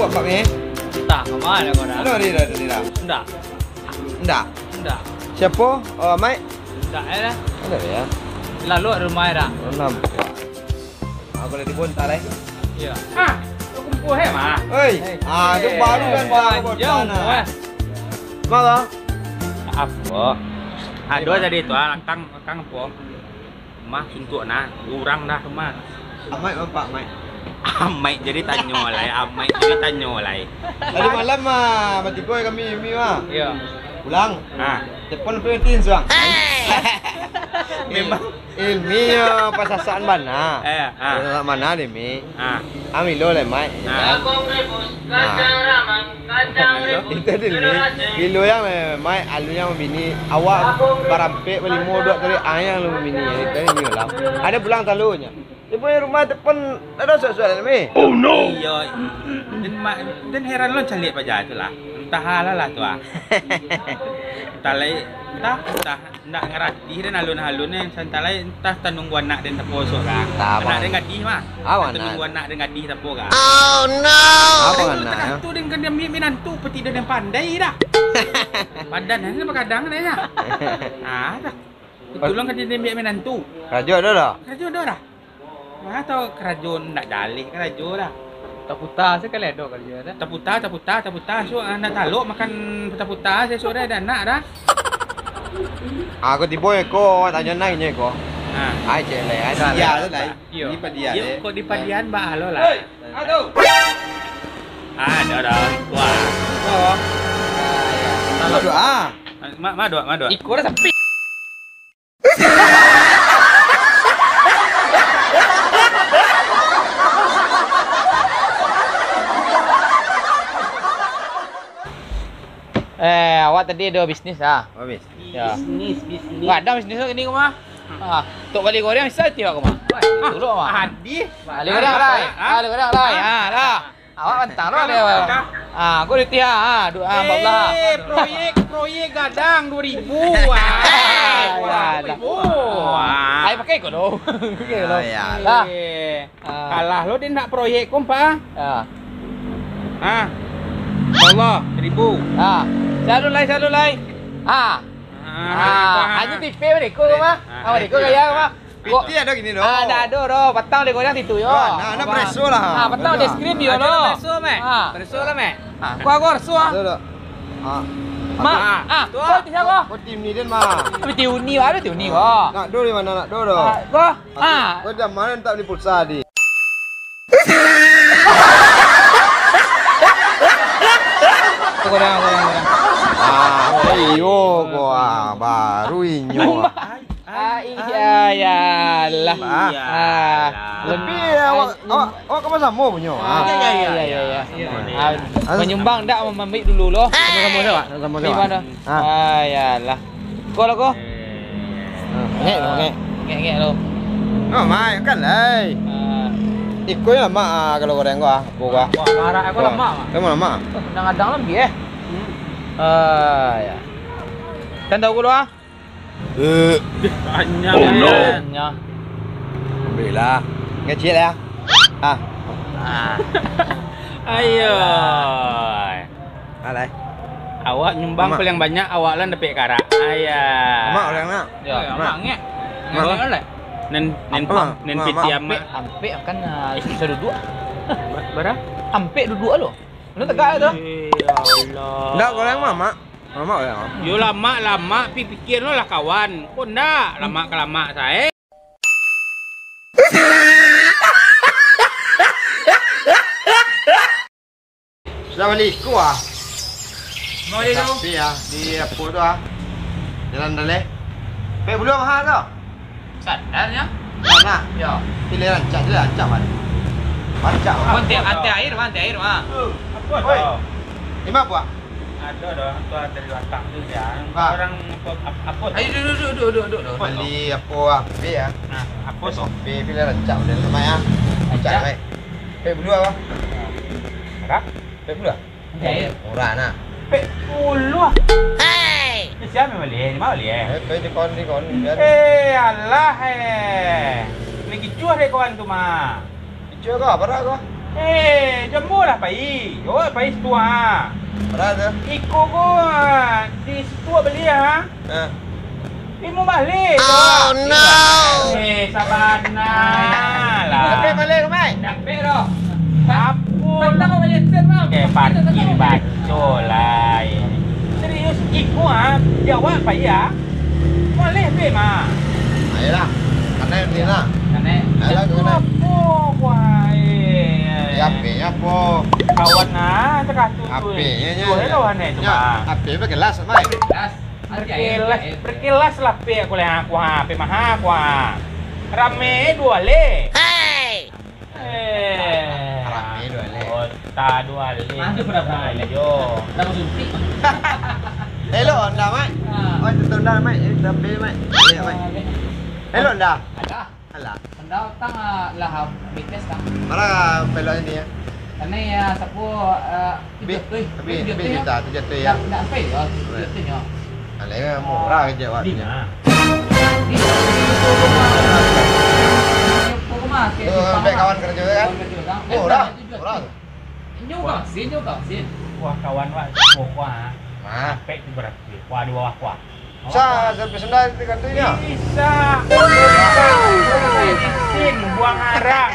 buat Pak Meh? Tak, mana kau dah? Mana dia dah? Enggak. Enggak. Enggak. Siapa? Oh, Mai. Enggak ya. Ada ya. Lalu rumah dah. Nampak. Aku dah dibontar lah. Iya. Ah, kau kumpul he mah. Hei. Itu baru kan jauh bontar. Mana? Apa? Ada jadi tu langkang apa? Mah suntuk nah, urang dah rumah. Amai Pak Mai. Amai jadi tanyo lai, amai jadi tanyo lai. Tadi malam mah, mati boy kami mah. Iya. Pulang. Ah. Telepon penting suang. Memang ilmi pasasaan mana? Pasasaan mana ni mi? Ami lo le mai. Itu ilmi. Kilo yang mai alu yang bini awak barampe beli modok kali ayang lu bini. Itu ni lah. Ada pulang talunya. Dia punya rumah depan ada soal-soal ni. Oh no. Iya. Dan heran lo cari apa tu lah. Entah lah tu ah. Entah nak ngerati dan alun-alun santai lai entah tanung wanak dan taposok kan. Nak dengan di mah. Tanung wanak dengan di tapo kan. Oh no. Apa nak? Tu dengan dia minantu peti dia yang pandai dah. Padan ni kadang ni ya. Dah. Tolong kan dia minantu. Kerja dah. Kerja dah. Wah tahu kerajaan nak dalih kerajaan dah. Taputa sekali ada kerja dah. Taputa. So anak taluk makan taputa saya sudah dah nak dah. Aku tiba ko tanya naiknya ko. Ai je le, ai dia tu lai. Di padian. Ya kok di padian bah lo lah. Aduh. Dah. Wah. Oh. Ya. Doa. Ma doa. Ikut dah sepi. Awak tadi ada bisnes ah. Oh, bisnes. Ya. Bisnes. Ada bisnes ni kau mah. Tok balik goreng mesti tiap kau mah. Dulu mah. Hadi. Balik goreng lai. Balik goreng lai. Dah. Awak bantang dah dia. Kau di tiap. Allah. Proyek gadang 2000. Ai pakai kau doh. Lah. Kalah lo dia nak proyek kau pa. Allah 1000. Selalu lai. Hanya tipe mereka mah. Mereka kaya mah. Piti ada gini doh. Ada batang dia goyang situ yo. Nah, preso lah. Batang dia screen dia lo. Preso lah me. Kau reso ah. Kau ti siapa? Kau tim ni dan mah. Ti uni ada ti uni kau. Nak do di mana nak do doh. Kau jam mana tak beli pulsa di. Goreng. Iyo gua baru inyo. Iyalah. Lebih awak kamu sama punya. Iya. Menyumbang ndak memamik dulu loh. Sama-sama siapa? Sama-sama. Di mana? Iyalah. Kau lah kau. Ngek lo. Oh, mai kan lai. Ikut lama kalau goreng gua. Gua. Wah, marah aku lama mah. Kamu lama? Kadang-kadang lebih ya. Kan tahu gua. Banyak. Oh no. Alhamdulillah. Ngecil ya. Ayo. Alai. Awak nyumbang paling banyak awak lah dapat karak. Ayah. Mak orang nak. Ya, mak ngek. Ngek lah. Nen piti amat. Ampe akan bisa duduk. Berapa? Ampe duduk lo. Lu tegak tu. Ya Allah. Ndak goreng mak. Lama ya. Yo lama pikir lo lah kawan. Kok ndak lama saya. Sudah balik ku ah. Mau dia tu? Dia di apa tu ah? Jalan dale. Pe belum mahal tu. Sadarnya? Mana? Ya. Pilih rancak je rancak mana? Rancak. Ante air mah. Apa tu? Lima buah. Ada dah, tu ada di batang tu ya. Orang apa? Ayo duduk. Beli apa ya? Apa tu? Pilih rancak dan ramai ah. Rancak baik. Pe berdua apa? Berapa? Pe berdua. Murah nak. Pe puluh. Hey. Siapa beli? Mau beli? Pe di kon. Alah Lagi cuah deh kawan tu mah. Cuah kau berapa kau? Jemu lah pai. Oh, pai situ ha. Ada tu. Iko ko di situ beli ha. Imu balik. Oh no. Sabana lah. Tapi balik ke mai? Dapat dah. Apa? Benda mau balik sen mah. Parkir baco lah. Serius Iko ha. Jawab pai ya. Boleh be mah. Ayolah. Karena ni lah. Kane. Ayolah kena. Apa wah. Ape apa? Kawan nah cakap tu. Ape nya. Boleh lawan ni tu mah. Ape berkelas mai. Berkelas lah pe aku leh aku ha pe mah aku ha. Rame dua le. Hey. Rame dua le. Oh, ta dua le. Masuk berapa le yo. Dah suntik. Hello anda mai. Oh tu anda mai. Tapi mai. Ya mai. Hello anda. Ada. Alah. Anda tang lahap BTS tang. Mana pelok ini ya? Karena ya sapu Tapi kita tu jatuh ya. Nak apa ya? Jatuhnya. Alah murah je awak. Di mana? Sampai kawan kerja kan? Murah. Murah. Nyukang sin. Wah kawan wak kuah. Nah, Pe tu berapa? Kuah di bawah kuah. sa sampai sendal itu kantornya. Bisa. Sin buang arang.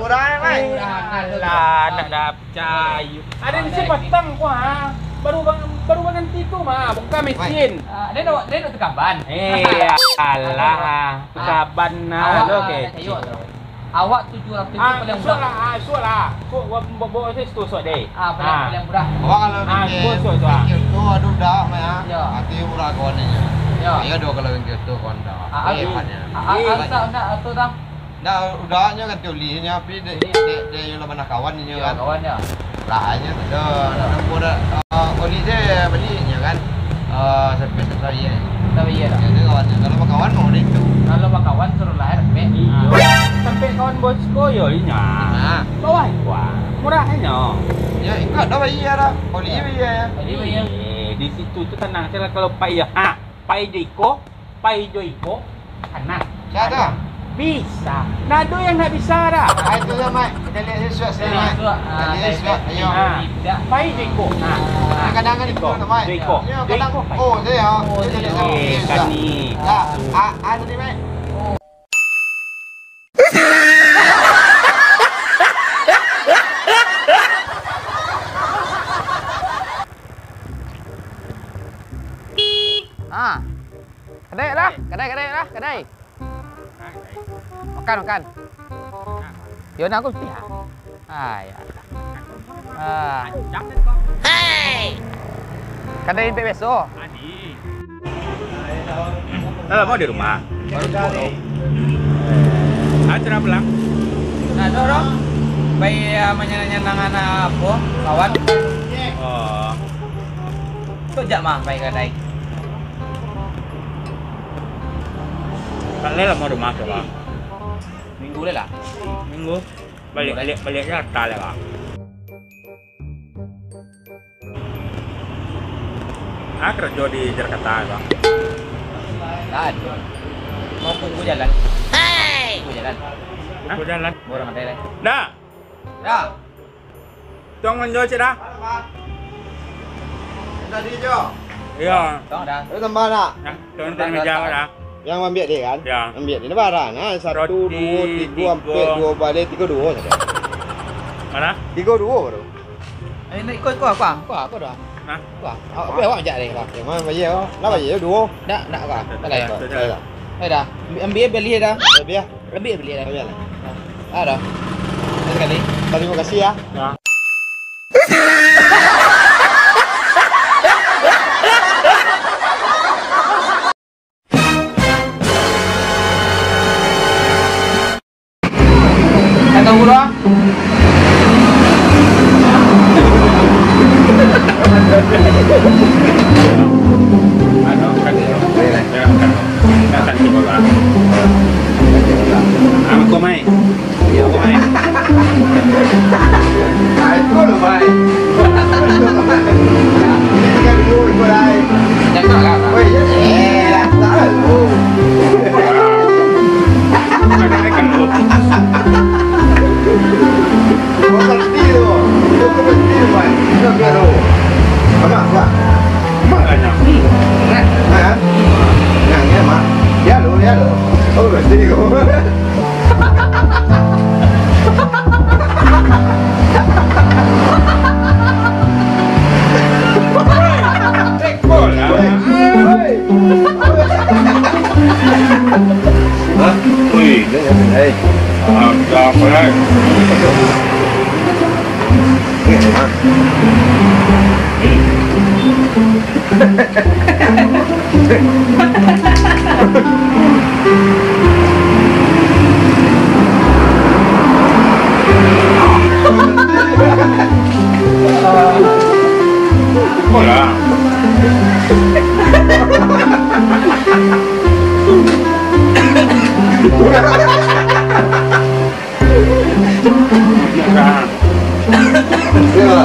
Murah mai. Alah, nak dapat ada di sini petang kuah. Baru ganti tu mah, bukan mesin. Dia nak tekaban. Alah, tekaban nah lo ke. Awak 700 paling murah. Sualah. Kok bawa saya tu suat deh. Paling murah. Awak kalau di itu aduh dah mai ah. Ya. Hati murah kawan ni. Ya. Ayo dua kalau yang itu kawan dah. Hebatnya. Asa tu tang. Dah udahnya kan tulinya tapi dia yang mana kawan ni Ya, kan. kawannya. Lahnya dah nak buat oli dia belinya kan. Sampai saya. Tapi ya dah. Jadi kawannya kalau kawan mau itu. Kalau kawan suruh lahir pe. Sampai kawan bosku yo nya. Nah, Bawah kuah. Murahnya. ya ikut dah bayar dah. Oli bayar. Di situ tu tenang saja kalau pai ya. Pai Joiko, tenang. Siapa? Bisa. Nado yang nak bisa dah. Itu dah mai. Kita lihat sesuatu sini. Kita lihat sesuatu. Ayo. Pai Joiko. Kadang-kadang itu nak mai. Joiko. Kadang. Oh, saya. Kan ni. Ada ni mai. Kedai. Makan. Yo nak aku pihak. Hey. Kedai ini besok. Mau di rumah. Baru kali. Acara pulang. Nah, dorong. Bayi menyenang-nyenangan apa? Kawan. Oh. Tu jak mah bayi kedai. Tak leh lah mau rumah coba. Minggu le lah. Minggu. Baliknya tak leh lah. Kerja di Jakarta bang. Tak ada. Mau kuku jalan. Kuku jalan. Aku jalan. Borang kedai le. Dah. Dah. Tuang menjual cik dah. Tadi jo. Ya. Tong dah. Itu tambah nak. Ya. Tuang meja dah. Yang ambil dia kan? Ya. Ambil dia barang. 1, 2, 3, 4, 2 balik 3, 2 saja. Mana? 3, 2 baru. Nak ikut aku dah. Nah. Awak ajak dia. Yang mana bayar? Nak bayar 2. Nak kau. Tak lain. Baik. Dah. Ambil beli dah. Biar. Ambil beli dah. Biar lah. Ada. Sekali. Terima kasih ya. Ya. Datang dulu. Aku mai. Ya, aku mai. Itu loh, Mai. Ini kan dulu ikut dah. Jangan lah. Oi, tak lalu. Ada kan lu. Hola. Iya,